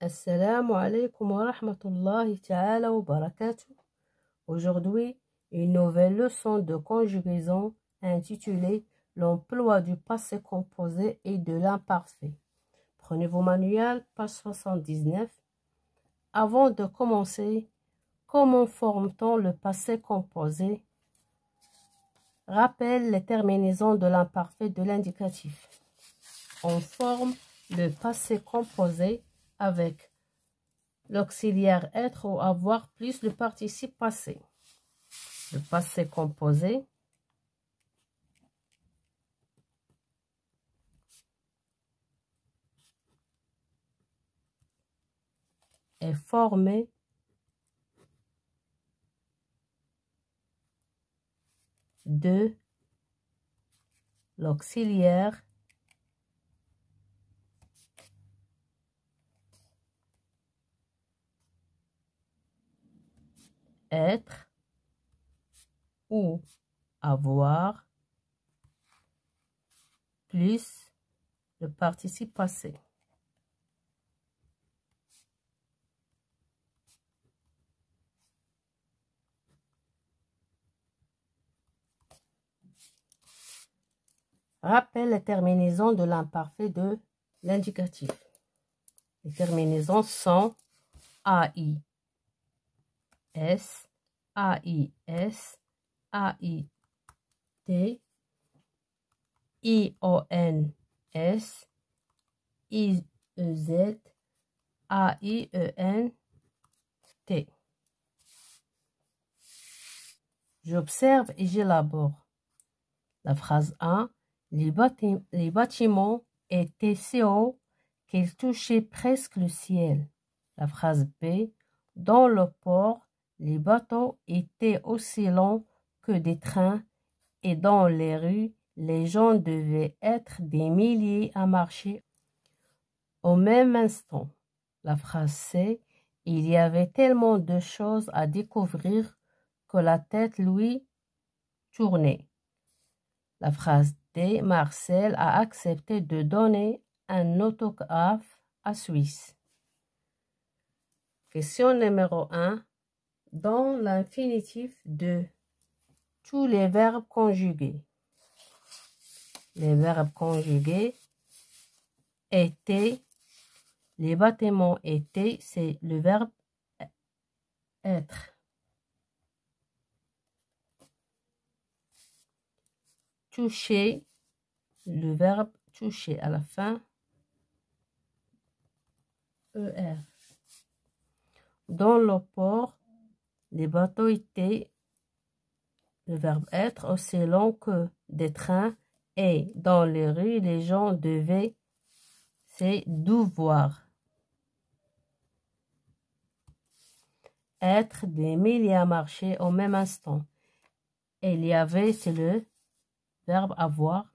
Assalamu alaikum wa rahmatullahi ta'ala wa barakatuh. Aujourd'hui, une nouvelle leçon de conjugaison intitulée L'emploi du passé composé et de l'imparfait. Prenez vos manuels, page 79. Avant de commencer, comment forme-t-on le passé composé? Rappelle les terminaisons de l'imparfait de l'indicatif. On forme le passé composé avec l'auxiliaire être ou avoir plus le participe passé. Le passé composé est formé de l'auxiliaire être ou avoir plus le participe passé. Rappelle les terminaisons de l'imparfait de l'indicatif. Les terminaisons sont AI, S, AIS, AIT, IONS, IEZ, AIENT. J'observe et j'élabore. La phrase 1. Les bâtiments étaient si hauts qu'ils touchaient presque le ciel. La phrase B. Dans le port, les bateaux étaient aussi longs que des trains et dans les rues, les gens devaient être des milliers à marcher au même instant. La phrase C. Il y avait tellement de choses à découvrir que la tête lui tournait. La phrase D. Marcel a accepté de donner un autographe à Suisse. Question numéro 1. Dans l'infinitif de tous les verbes conjugués. Les verbes conjugués étaient, les bâtiments étaient, c'est le verbe être. Toucher, le verbe toucher à la fin, ER. Dans le port, les bateaux étaient, le verbe être, aussi long que des trains, et dans les rues, les gens devaient, c'est devoir. Être des milliers à marcher au même instant. Et il y avait, c'est le verbe avoir.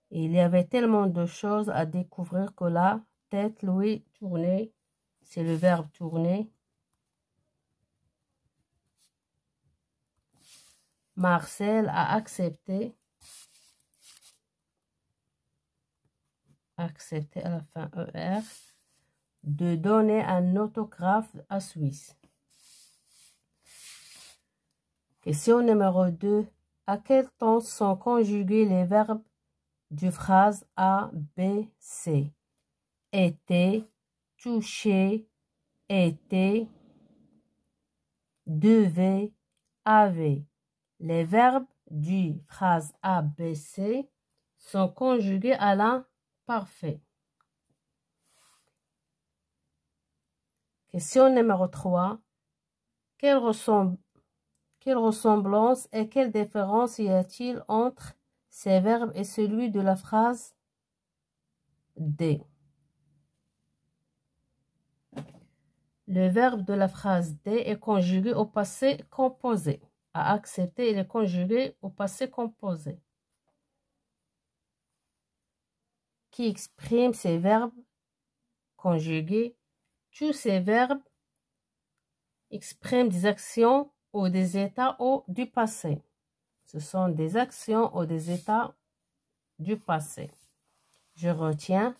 Il y avait tellement de choses à découvrir que la tête lui tournait. C'est le verbe tourner. Marcel a accepté. Accepter à la fin ER. De donner un autographe à Suisse. Question numéro 2. À quel temps sont conjugués les verbes du phrase A, B, C? Était, toucher, était, devait, avait. Les verbes du phrase A, B, C sont conjugués à l'imparfait. Question numéro 3. Quelle ressemblance et quelle différence y a-t-il entre ces verbes et celui de la phrase D? Le verbe de la phrase D est conjugué au passé composé. À accepter, il est conjugué au passé composé, qui exprime ces verbes conjugués. Tous ces verbes expriment des actions ou des états ou du passé. Ce sont des actions ou des états du passé. Je retiens.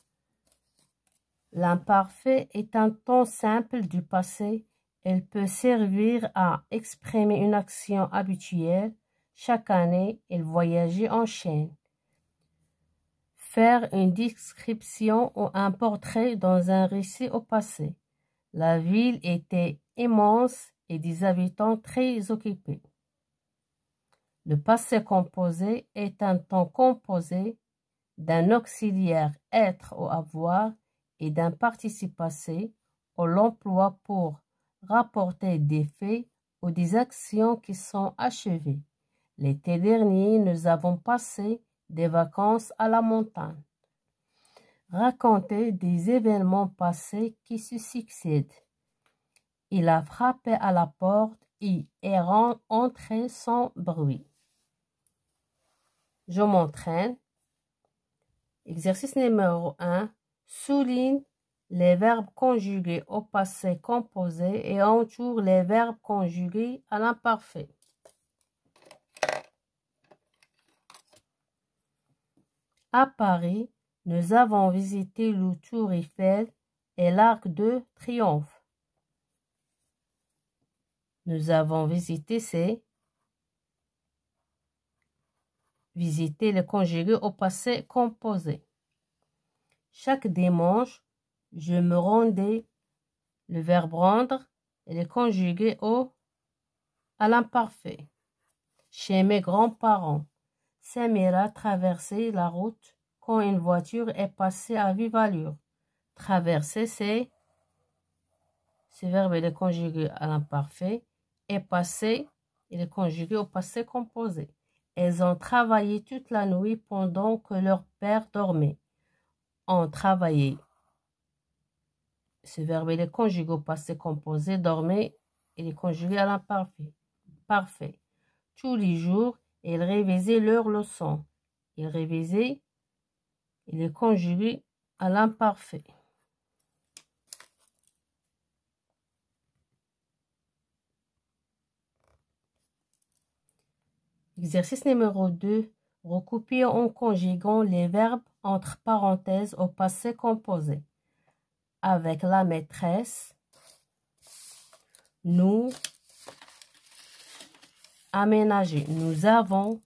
L'imparfait est un temps simple du passé. Elle peut servir à exprimer une action habituelle. Chaque année, il voyageait en chaîne. Faire une description ou un portrait dans un récit au passé. La ville était immense et des habitants très occupés. Le passé composé est un temps composé d'un auxiliaire être ou avoir et d'un participe passé. On l'emploie pour rapporter des faits ou des actions qui sont achevées. L'été dernier, nous avons passé des vacances à la montagne. Raconter des événements passés qui se succèdent. Il a frappé à la porte et est entré sans bruit. Je m'entraîne. Exercice numéro 1. Souligne les verbes conjugués au passé composé et entoure les verbes conjugués à l'imparfait. À Paris, nous avons visité le Tour Eiffel et l'Arc de Triomphe. Nous avons visité visiter le conjugué au passé composé. Chaque dimanche, je me rendais, le verbe rendre et le conjugué à l'imparfait. Chez mes grands-parents, Samira traversait la route quand une voiture est passée à vive allure. Traverser, ce verbe est le conjugué à l'imparfait. Et passer, il est conjugué au passé composé. Elles ont travaillé toute la nuit pendant que leur père dormait. Ont travaillé. Ce verbe est conjugué au passé composé. Dormait, il est conjugué à l'imparfait. Parfait. Tous les jours, ils révisaient leurs leçons. Ils révisaient, il est conjugué à l'imparfait. Exercice numéro 2. Recopier en conjuguant les verbes entre parenthèses au passé composé. Avec la maîtresse, nous aménagé. Nous avons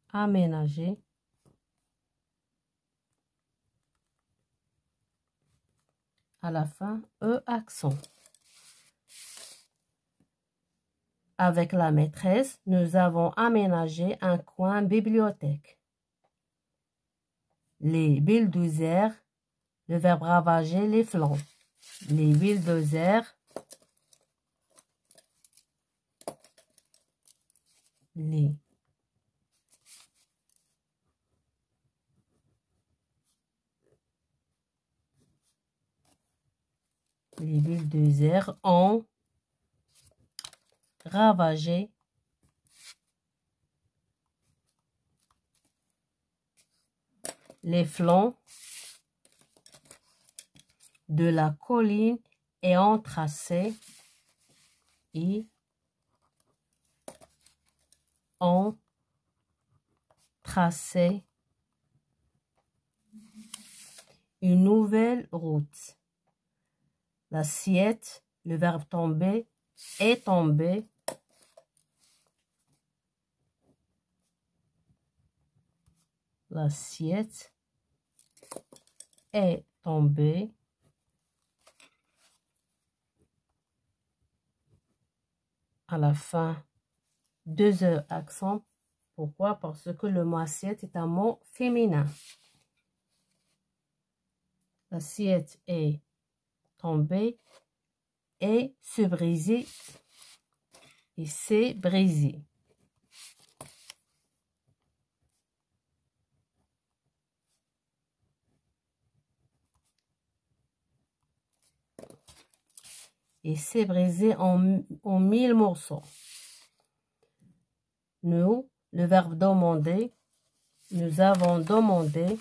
aménagé. À la fin, accent. Avec la maîtresse, nous avons aménagé un coin bibliothèque. Les bulldozers, le verbe ravager les flancs. Les bulldozers, les bulldozers ont ravagé les flancs de la colline et ont tracé une nouvelle route. L'assiette, le verbe tomber, est tombé. L'assiette est tombée. À la fin, 2 heures accent. Pourquoi? Parce que le mot assiette est un mot féminin. L'assiette est tombée et se briser. Et s'est brisé. Et s'est brisé en 1000 morceaux. Nous, le verbe demander, nous avons demandé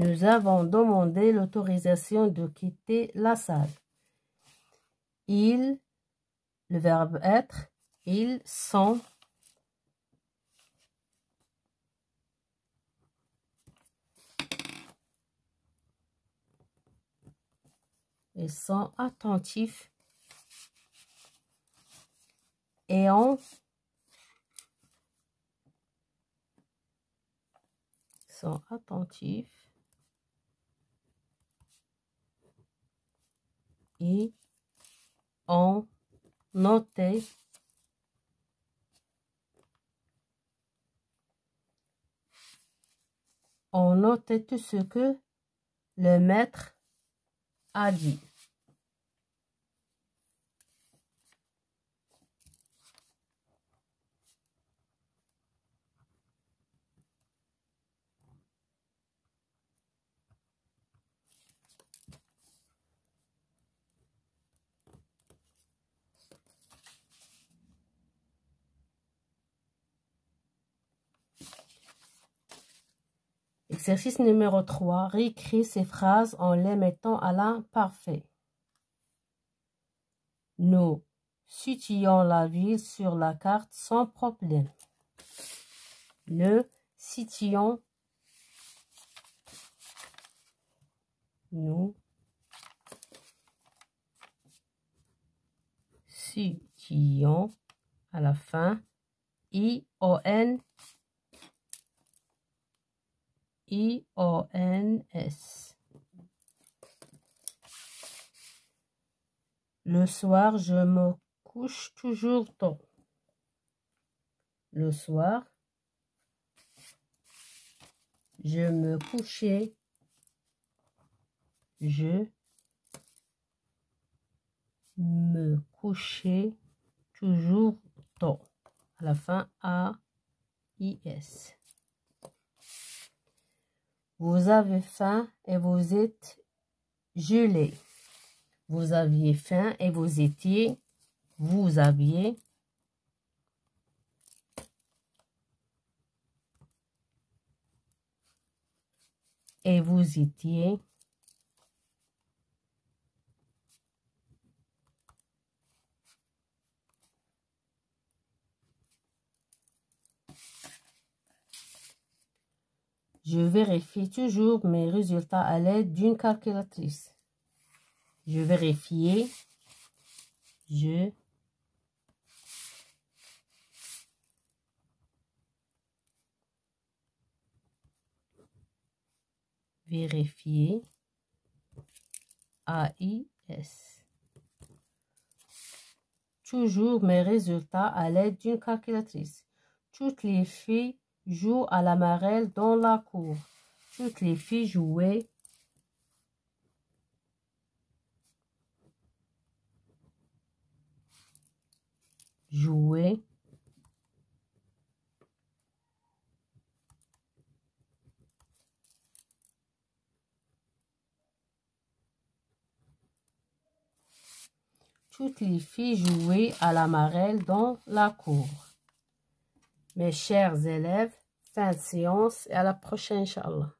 Nous avons demandé l'autorisation de quitter la salle. Ils, le verbe être, ils sont attentifs et sont attentifs et ont noté tout ce que le maître a dit. Exercice numéro 3. Réécris ces phrases en les mettant à l'imparfait. Nous situons la ville sur la carte sans problème. Le situons. Nous situons à la fin. I-O-N. I-O-N-S. Le soir, je me couche toujours tôt. Le soir, je me couchais. Je me couchais toujours tôt. À la fin, A-I-S. Vous avez faim et vous êtes gelé. Vous aviez faim et vous étiez. Vous aviez. Et vous étiez. Je vérifie toujours mes résultats à l'aide d'une calculatrice. Je vérifiais. Je vérifiais. A-I-S. Toujours mes résultats à l'aide d'une calculatrice. Toutes les filles jouent à la marelle dans la cour. Toutes les filles jouaient. Jouaient. Toutes les filles jouaient à la marelle dans la cour. Mes chers élèves, fin de séance et à la prochaine, Inch'Allah.